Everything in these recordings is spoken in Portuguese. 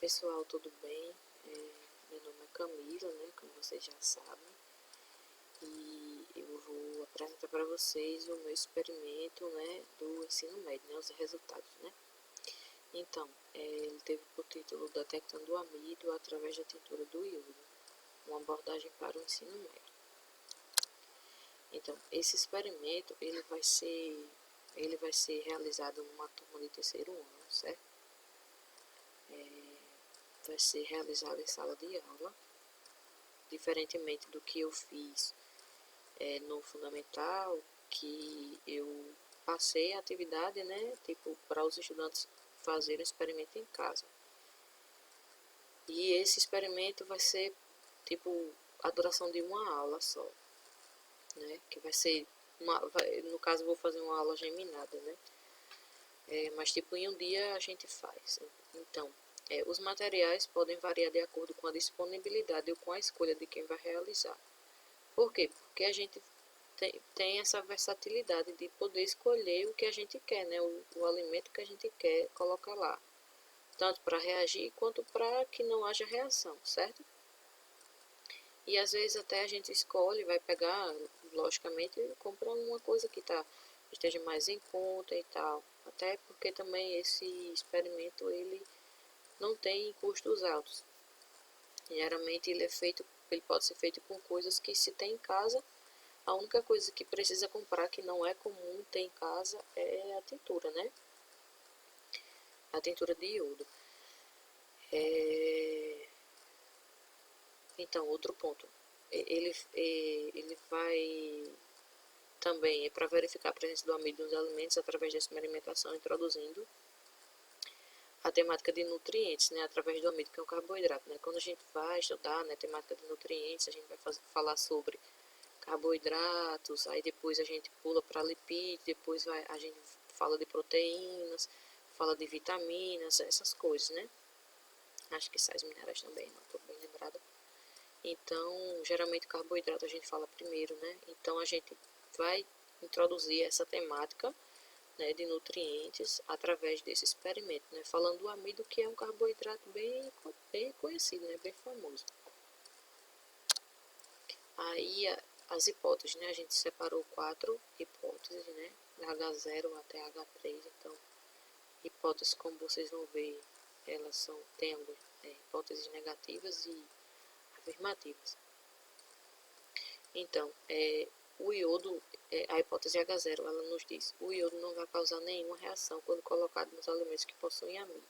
Pessoal, tudo bem? Meu nome é Camila, né, como vocês já sabem, e eu vou apresentar para vocês o meu experimento, né, do ensino médio, né, os resultados, né. Então, ele teve por título Detectando o Amido através da tintura do iodo, uma abordagem para o ensino médio. Então, esse experimento, ele vai ser realizado numa turma de terceiro ano, certo? Vai ser realizado em sala de aula, diferentemente do que eu fiz no fundamental, que eu passei a atividade, né, tipo, para os estudantes fazerem o experimento em casa. E esse experimento vai ser, tipo, a duração de uma aula só, né, que vai ser, no caso, eu vou fazer uma aula geminada, né, mas, tipo, em um dia a gente faz. Então, os materiais podem variar de acordo com a disponibilidade ou com a escolha de quem vai realizar. Por quê? Porque a gente tem essa versatilidade de poder escolher o que a gente quer, né? O alimento que a gente quer colocar lá. Tanto para reagir quanto para que não haja reação, certo? E às vezes até a gente escolhe, vai pegar, logicamente, comprar uma coisa que esteja mais em conta e tal. Até porque também esse experimento ele não tem custos altos. Geralmente ele pode ser feito com coisas que se tem em casa. A única coisa que precisa comprar que não é comum ter em casa é a tintura, né? A tintura de iodo. Então, outro ponto. Ele vai também para verificar a presença do amido nos alimentos através da experimentação, introduzindo a temática de nutrientes, né? Através do amido, que é um carboidrato, né? Quando a gente vai estudar, né, temática de nutrientes, a gente vai falar sobre carboidratos, aí depois a gente pula para lipídios, depois a gente fala de proteínas, fala de vitaminas, essas coisas, né? Acho que sais minerais também, não estou bem lembrada. Então, geralmente carboidrato a gente fala primeiro, né? Então a gente vai introduzir essa temática, né, de nutrientes através desse experimento, né? Falando do amido, que é um carboidrato bem conhecido, né? Bem famoso. Aí as hipóteses, né? A gente separou 4 hipóteses, né? Da H0 até H3. Então, hipóteses, como vocês vão ver, elas tem algumas hipóteses negativas e afirmativas. Então, o iodo, a hipótese H0, ela nos diz: o iodo não vai causar nenhuma reação quando colocado nos alimentos que possuem amido.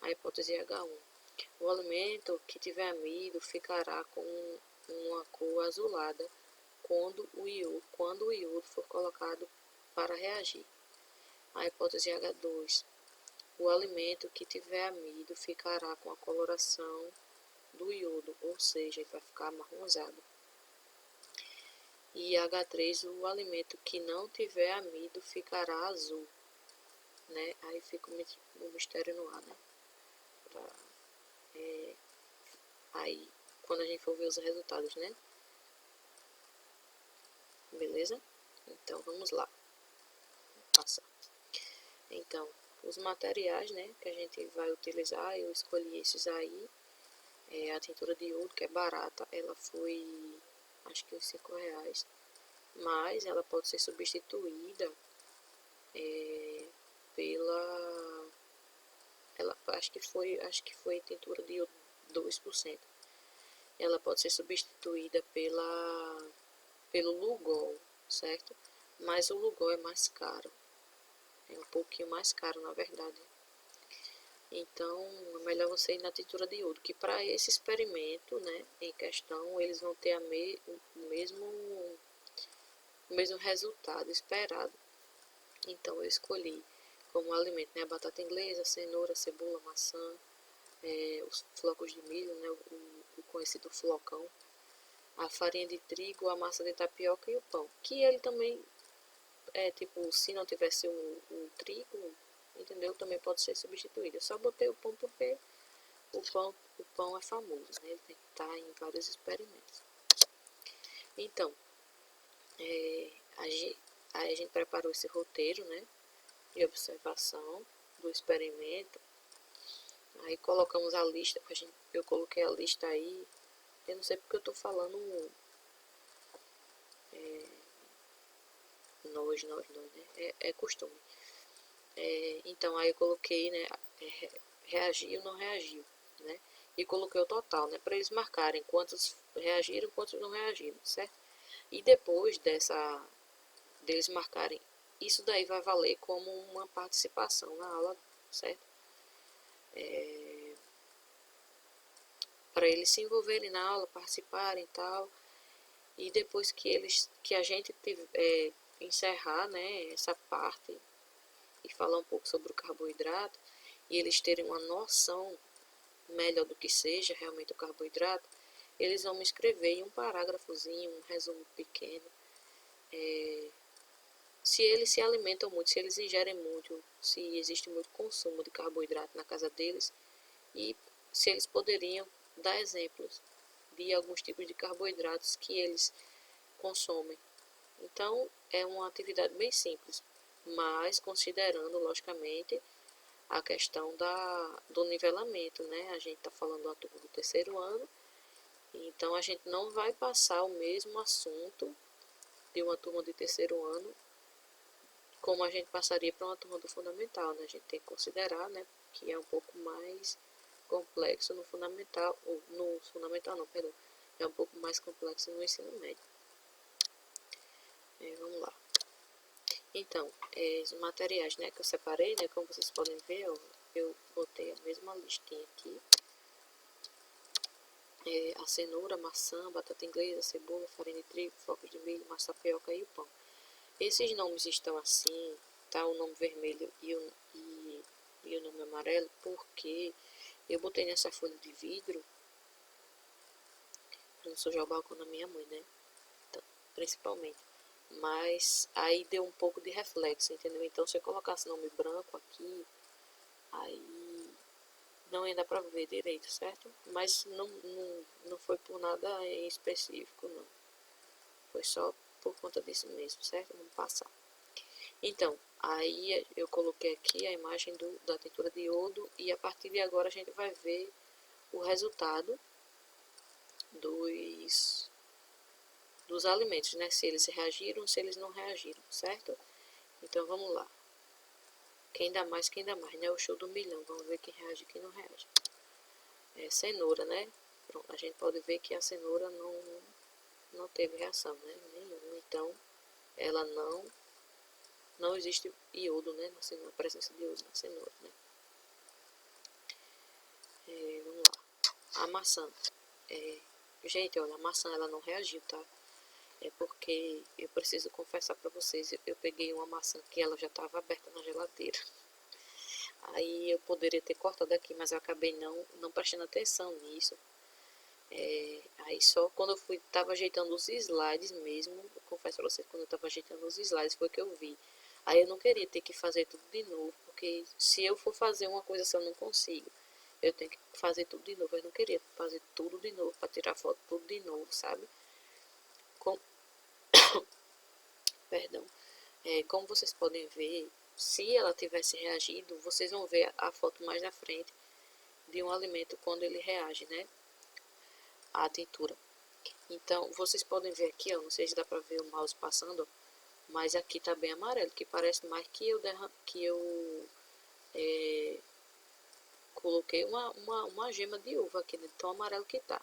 A hipótese H1: o alimento que tiver amido ficará com uma cor azulada quando o iodo for colocado para reagir. A hipótese H2: o alimento que tiver amido ficará com a coloração do iodo, ou seja, ele vai ficar amarronzado. E H3: o alimento que não tiver amido ficará azul, né? Aí fica o mistério no ar, né? Aí, quando a gente for ver os resultados, né? Beleza? Então, vamos lá. Passar. Então, os materiais, né, que a gente vai utilizar, eu escolhi esses aí. A tintura de iodo, que é barata, ela foi, acho que uns R$5, mas ela pode ser substituída pela, acho que foi tintura de iodo 2%. Ela pode ser substituída pelo Lugol, certo? Mas o Lugol é mais caro, é um pouquinho mais caro, na verdade. Então, é melhor você ir na tintura de iodo, que para esse experimento, né, em questão, eles vão ter o mesmo resultado esperado. Então, eu escolhi como alimento, né, a batata inglesa, a cenoura, a cebola, a maçã, os flocos de milho, né, o conhecido flocão, a farinha de trigo, a massa de tapioca e o pão. Que ele também tipo, se não tivesse o trigo, entendeu? Também pode ser substituído. Eu só botei o pão porque o pão é famoso, né? Ele tem que estar em vários experimentos. Então, aí a gente preparou esse roteiro, né, de observação do experimento. Aí Aí colocamos a lista, eu coloquei a lista aí, eu não sei porque eu tô falando nós, né? É costume. Então aí eu coloquei, né, reagiu, não reagiu, né? E coloquei o total, né, para eles marcarem quantos reagiram, quantos não reagiram, certo? E depois deles marcarem, isso daí vai valer como uma participação na aula, certo? Para eles se envolverem na aula, participarem e tal. E depois que a gente encerrar, né, essa parte e falar um pouco sobre o carboidrato, e eles terem uma noção melhor do que seja realmente o carboidrato, eles vão me escrever em um parágrafozinho, um resumo pequeno, se eles se alimentam muito, se eles ingerem muito, se existe muito consumo de carboidrato na casa deles, e se eles poderiam dar exemplos de alguns tipos de carboidratos que eles consomem. Então, é uma atividade bem simples, mas considerando, logicamente, a questão do nivelamento, né? A gente está falando da turma do terceiro ano, então a gente não vai passar o mesmo assunto de uma turma de terceiro ano como a gente passaria para uma turma do fundamental, né? A gente tem que considerar, né, que é um pouco mais complexo no fundamental, ou no fundamental não, perdão, é um pouco mais complexo no ensino médio. Vamos lá. Então, os materiais, né, que eu separei, né, como vocês podem ver, ó, eu botei a mesma listinha aqui. A cenoura, a maçã, batata inglesa, cebola, farinha de trigo, flocos de milho, massa tapioca e o pão. Esses nomes estão assim, tá? O nome vermelho e o nome amarelo, porque eu botei nessa folha de vidro para não sujar o balcão da minha mãe, né? Então, principalmente. Mas aí deu um pouco de reflexo, entendeu? Então, se eu colocasse nome branco aqui, aí não ia dar pra ver direito, certo? Mas não foi por nada em específico, não. Foi só por conta disso mesmo, certo? Vamos passar. Então, aí eu coloquei aqui a imagem da tintura de iodo e a partir de agora a gente vai ver o resultado dos alimentos, né? Se eles reagiram, se eles não reagiram, certo? Então vamos lá. Quem dá mais, né? O show do milhão. Vamos ver quem reage e quem não reage. Cenoura, né? Pronto, a gente pode ver que a cenoura não teve reação, né? Nenhuma. Então, ela não existe iodo, né? A presença de iodo na cenoura, né? Vamos lá. A maçã. Gente, olha, a maçã ela não reagiu, tá? É porque eu preciso confessar pra vocês, eu peguei uma maçã que ela já estava aberta na geladeira. Aí eu poderia ter cortado aqui, mas eu acabei não prestando atenção nisso. Aí só quando eu tava ajeitando os slides mesmo, eu confesso pra vocês, quando eu tava ajeitando os slides foi que eu vi. Aí eu não queria ter que fazer tudo de novo, porque se eu for fazer uma coisa assim eu não consigo. Eu tenho que fazer tudo de novo, eu não queria fazer tudo de novo, pra tirar foto tudo de novo, sabe? Perdão. Como vocês podem ver, se ela tivesse reagido, vocês vão ver a foto mais na frente de um alimento quando ele reage, né? A tintura. Então, vocês podem ver aqui, ó, não sei se dá pra ver o mouse passando, mas aqui tá bem amarelo, que parece mais que eu coloquei uma gema de uva aqui, né? Tão amarelo que tá.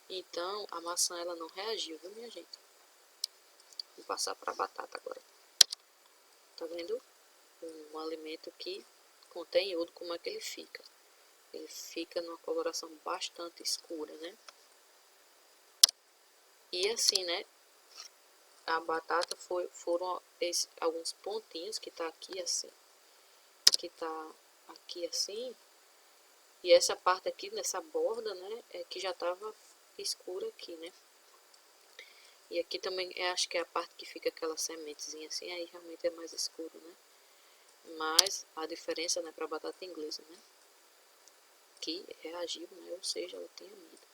Então, a maçã ela não reagiu, viu, minha gente? Vou passar pra batata agora. Tá vendo? Um alimento que contém iodo, como é que ele fica? Ele fica numa coloração bastante escura, né? E assim, né? A batata foram alguns pontinhos que tá aqui assim, que tá aqui assim, e essa parte aqui nessa borda, né? Que já tava escura aqui, né? E aqui também acho que é a parte que fica aquela sementezinha assim, aí realmente é mais escuro, né? Mas a diferença, né, para batata inglesa, né? Que reagiu, né? Ou seja, ela tem amido.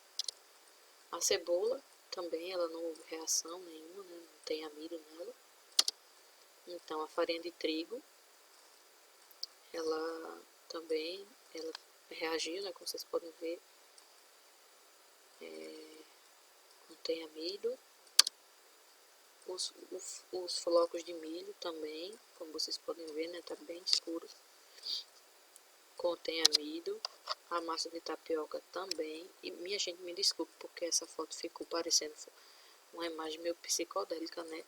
A cebola também, ela não houve reação nenhuma, né? Não tem amido nela. Então, a farinha de trigo, ela também, reagiu, né, como vocês podem ver. Contém amido. Os flocos de milho também, como vocês podem ver, né, tá bem escuro. Contém amido. A massa de tapioca também. E minha gente, me desculpe porque essa foto ficou parecendo uma imagem meio psicodélica, né?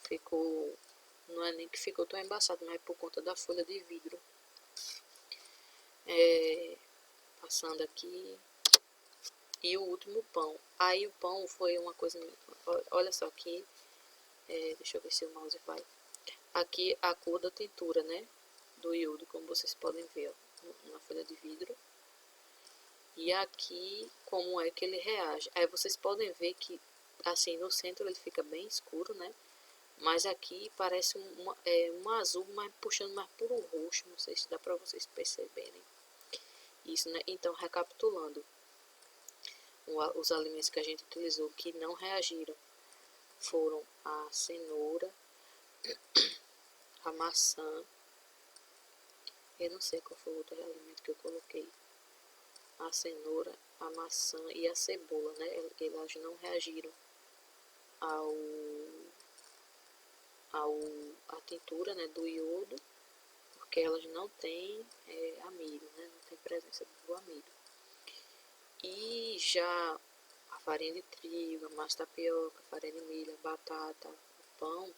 Ficou, não é nem que ficou tão embaçado, mas é por conta da folha de vidro. Passando aqui. E o último pão. Aí o pão foi uma coisa, olha só aqui, deixa eu ver se o mouse vai. Aqui a cor da tintura, né, do iodo, como vocês podem ver, ó, na folha de vidro. E aqui como é que ele reage. Aí vocês podem ver que assim no centro ele fica bem escuro, né, mas aqui parece um azul, mas puxando mais por um roxo, não sei se dá para vocês perceberem isso, né. Então, recapitulando, os alimentos que a gente utilizou que não reagiram foram a cenoura, a maçã, eu não sei qual foi o outro alimento que eu coloquei, a cenoura, a maçã e a cebola, né? Elas não reagiram à tintura, né, do iodo, porque elas não têm amido, né? Não tem presença do amido. E já a farinha de trigo, a massa de tapioca, a farinha de milho, a batata, o pão,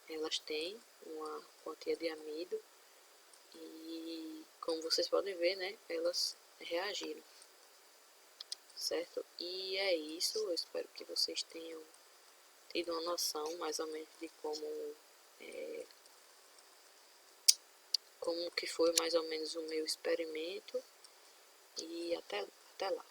elas têm uma quantia de amido e, como vocês podem ver, né, elas reagiram, certo? E é isso, eu espero que vocês tenham tido uma noção mais ou menos de como que foi mais ou menos o meu experimento e até lá.